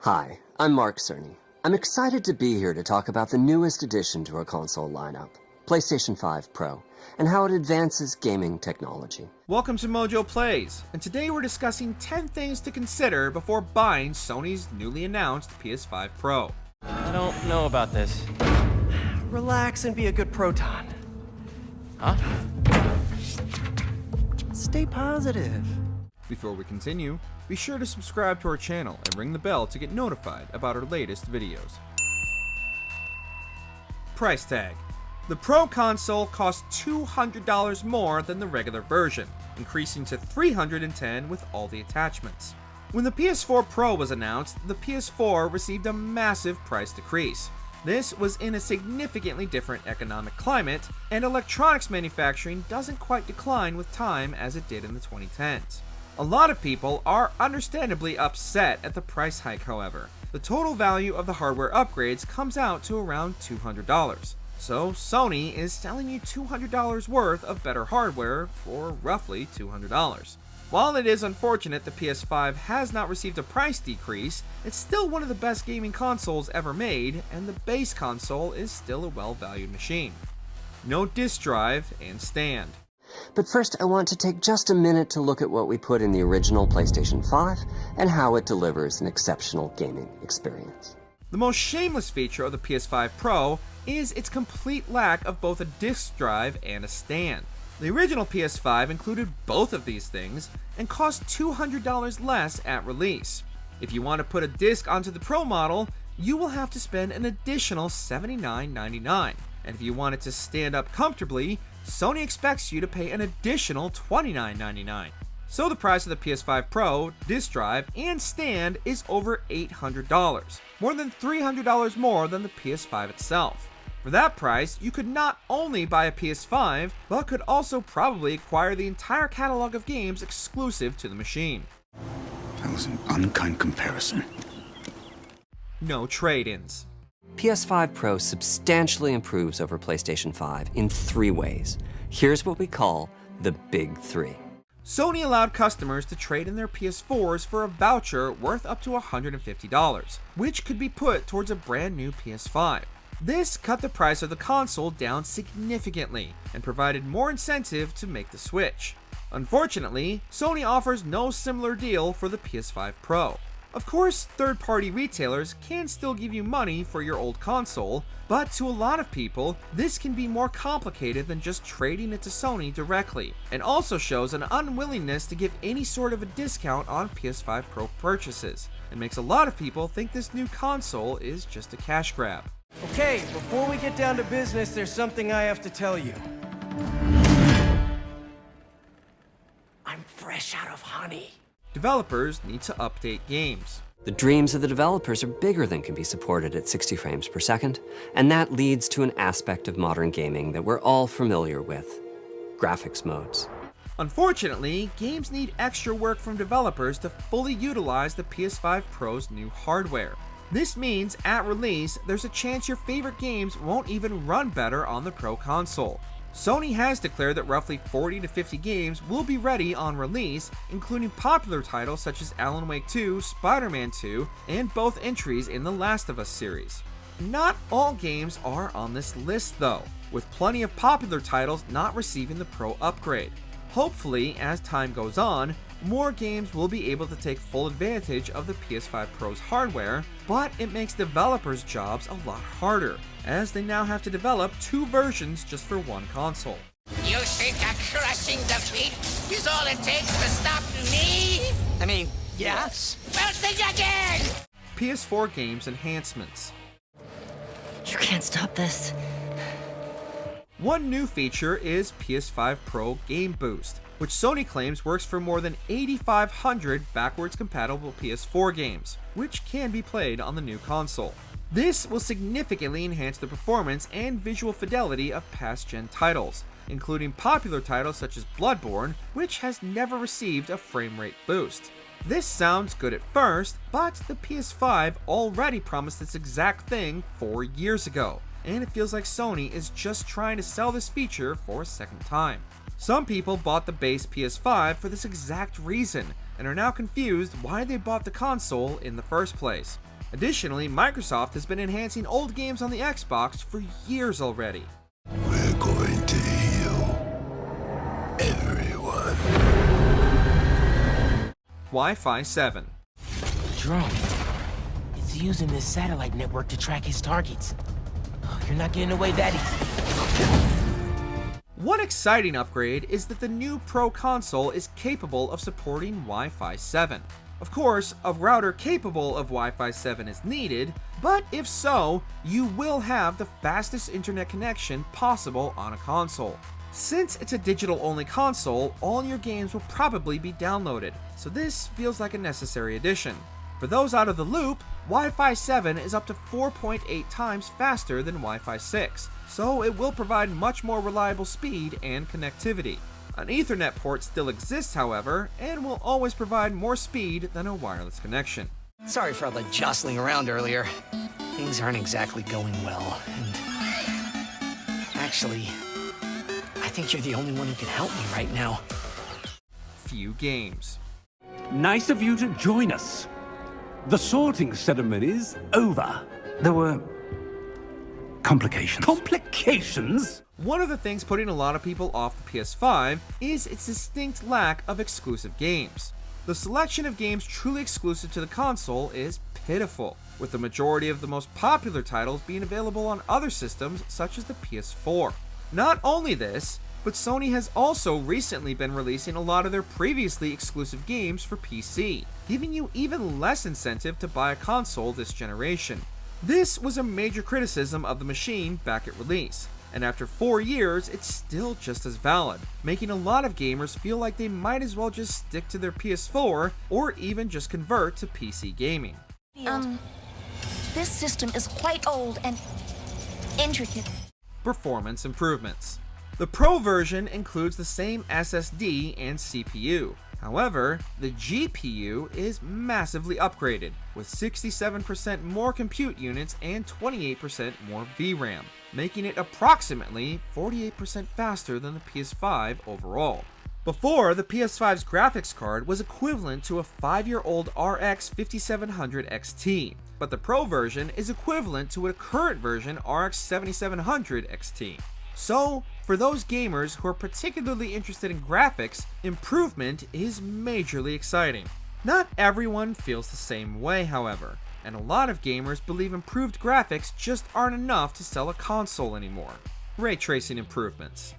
Hi, I'm Mark Cerny. I'm excited to be here to talk about the newest addition to our console lineup, PlayStation 5 Pro, and how it advances gaming technology. Welcome to Mojo Plays, and today we're discussing 10 things to consider before buying Sony's newly announced PS5 Pro. I don't know about this. Relax and be a good proton. Huh? Stay positive. Before we continue, be sure to subscribe to our channel and ring the bell to get notified about our latest videos. Price tag. The Pro console costs $200 more than the regular version, increasing to $310 with all the attachments. When the PS4 Pro was announced, the PS4 received a massive price decrease. This was in a significantly different economic climate, and electronics manufacturing doesn't quite decline with time as it did in the 2010s. A lot of people are understandably upset at the price hike, however. The total value of the hardware upgrades comes out to around $200. So Sony is selling you $200 worth of better hardware for roughly $200. While it is unfortunate the PS5 has not received a price decrease, it's still one of the best gaming consoles ever made, and the base console is still a well-valued machine. No disk drive and stand. But first, I want to take just a minute to look at what we put in the original PlayStation 5 and how it delivers an exceptional gaming experience. The most shameless feature of the PS5 Pro is its complete lack of both a disk drive and a stand. The original PS5 included both of these things and cost $200 less at release. If you want to put a disc onto the Pro model, you will have to spend an additional $79.99. And if you want it to stand up comfortably, Sony expects you to pay an additional $29.99. So the price of the PS5 Pro, disc drive, and stand is over $800, more than $300 more than the PS5 itself. For that price, you could not only buy a PS5, but could also probably acquire the entire catalog of games exclusive to the machine. That was an unkind comparison. No trade-ins. PS5 Pro substantially improves over PlayStation 5 in 3 ways. Here's what we call the Big 3. Sony allowed customers to trade in their PS4s for a voucher worth up to $150, which could be put towards a brand new PS5. This cut the price of the console down significantly and provided more incentive to make the switch. Unfortunately, Sony offers no similar deal for the PS5 Pro. Of course, third-party retailers can still give you money for your old console, but to a lot of people, this can be more complicated than just trading it to Sony directly, and also shows an unwillingness to give any sort of a discount on PS5 Pro purchases, and makes a lot of people think this new console is just a cash grab. Okay, before we get down to business, there's something I have to tell you. I'm fresh out of honey. Developers need to update games. The dreams of the developers are bigger than can be supported at 60 frames per second, and that leads to an aspect of modern gaming that we're all familiar with: graphics modes. Unfortunately, games need extra work from developers to fully utilize the PS5 Pro's new hardware. This means at release, there's a chance your favorite games won't even run better on the Pro console. Sony has declared that roughly 40 to 50 games will be ready on release, including popular titles such as Alan Wake 2, Spider-Man 2, and both entries in the Last of Us series. Not all games are on this list though, with plenty of popular titles not receiving the Pro upgrade. Hopefully, as time goes on, more games will be able to take full advantage of the PS5 Pro's hardware, but it makes developers' jobs a lot harder, as they now have to develop 2 versions just for one console. You think a crushing defeat is all it takes to stop me? I mean, yes. Well, think again! PS4 games enhancements. You can't stop this. One new feature is PS5 Pro Game Boost, which Sony claims works for more than 8,500 backwards compatible PS4 games, which can be played on the new console. This will significantly enhance the performance and visual fidelity of past-gen titles, including popular titles such as Bloodborne, which has never received a frame rate boost. This sounds good at first, but the PS5 already promised this exact thing 4 years ago, and it feels like Sony is just trying to sell this feature for a second time. Some people bought the base PS5 for this exact reason, and are now confused why they bought the console in the first place. Additionally, Microsoft has been enhancing old games on the Xbox for years already. We're going to heal everyone. Wi-Fi 7. Drone. It's using this satellite network to track his targets. Oh, you're not getting away that easy. One exciting upgrade is that the new Pro console is capable of supporting Wi-Fi 7. Of course, a router capable of Wi-Fi 7 is needed, but if so, you will have the fastest internet connection possible on a console. Since it's a digital-only console, all your games will probably be downloaded, so this feels like a necessary addition. For those out of the loop, Wi-Fi 7 is up to 4.8 times faster than Wi-Fi 6, so it will provide much more reliable speed and connectivity. An Ethernet port still exists, however, and will always provide more speed than a wireless connection. Sorry for all the jostling around earlier. Things aren't exactly going well, and... Actually, I think you're the only one who can help me right now. Few games. Nice of you to join us. The sorting ceremony's over. There were complications. Complications? One of the things putting a lot of people off the PS5 is its distinct lack of exclusive games. The selection of games truly exclusive to the console is pitiful, with the majority of the most popular titles being available on other systems such as the PS4. Not only this, but Sony has also recently been releasing a lot of their previously exclusive games for PC, giving you even less incentive to buy a console this generation. This was a major criticism of the machine back at release, and after 4 years, it's still just as valid, making a lot of gamers feel like they might as well just stick to their PS4 or even just convert to PC gaming. This system is quite old and intricate. Performance improvements. The Pro version includes the same SSD and CPU. However, the GPU is massively upgraded, with 67% more compute units and 28% more VRAM, making it approximately 48% faster than the PS5 overall. Before, the PS5's graphics card was equivalent to a 5-year-old RX 5700 XT, but the Pro version is equivalent to a current version RX 7700 XT. So, for those gamers who are particularly interested in graphics, improvement is majorly exciting. Not everyone feels the same way, however, and a lot of gamers believe improved graphics just aren't enough to sell a console anymore. Ray tracing improvements.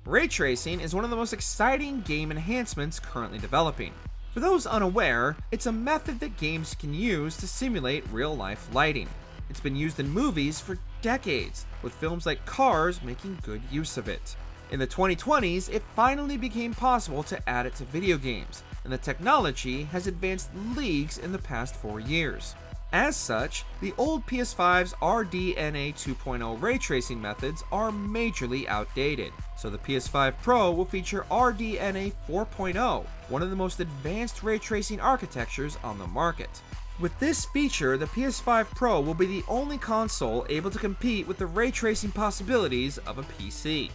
Ray tracing is one of the most exciting game enhancements currently developing. For those unaware, it's a method that games can use to simulate real-life lighting. It's been used in movies for decades, with films like Cars making good use of it. In the 2020s, it finally became possible to add it to video games, and the technology has advanced leagues in the past 4 years. As such, the old PS5's RDNA 2.0 ray tracing methods are majorly outdated, so the PS5 Pro will feature RDNA 4.0, one of the most advanced ray tracing architectures on the market. With this feature, the PS5 Pro will be the only console able to compete with the ray tracing possibilities of a PC.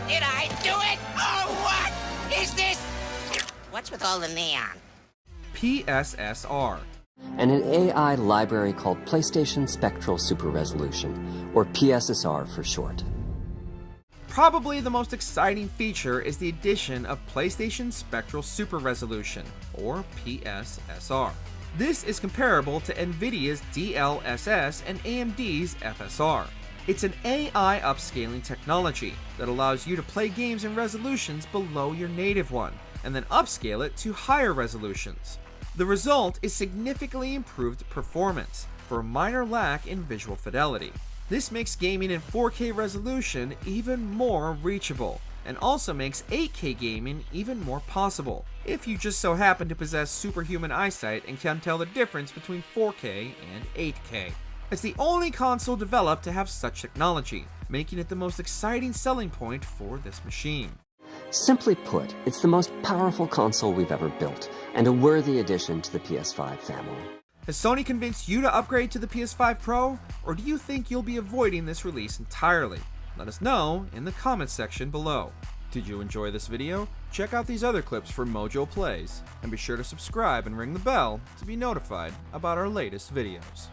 Did I do it? Oh, what is this? What's with all the neon? PSSR. And an AI library called PlayStation Spectral Super Resolution, or PSSR for short. Probably the most exciting feature is the addition of PlayStation Spectral Super Resolution, or PSSR. This is comparable to NVIDIA's DLSS and AMD's FSR. It's an AI upscaling technology that allows you to play games in resolutions below your native one, and then upscale it to higher resolutions. The result is significantly improved performance for a minor lack in visual fidelity. This makes gaming in 4K resolution even more reachable, and also makes 8K gaming even more possible, if you just so happen to possess superhuman eyesight and can tell the difference between 4K and 8K. It's the only console developed to have such technology, making it the most exciting selling point for this machine. Simply put, it's the most powerful console we've ever built, and a worthy addition to the PS5 family. Has Sony convinced you to upgrade to the PS5 Pro, or do you think you'll be avoiding this release entirely? Let us know in the comments section below. Did you enjoy this video? Check out these other clips from Mojo Plays, and be sure to subscribe and ring the bell to be notified about our latest videos.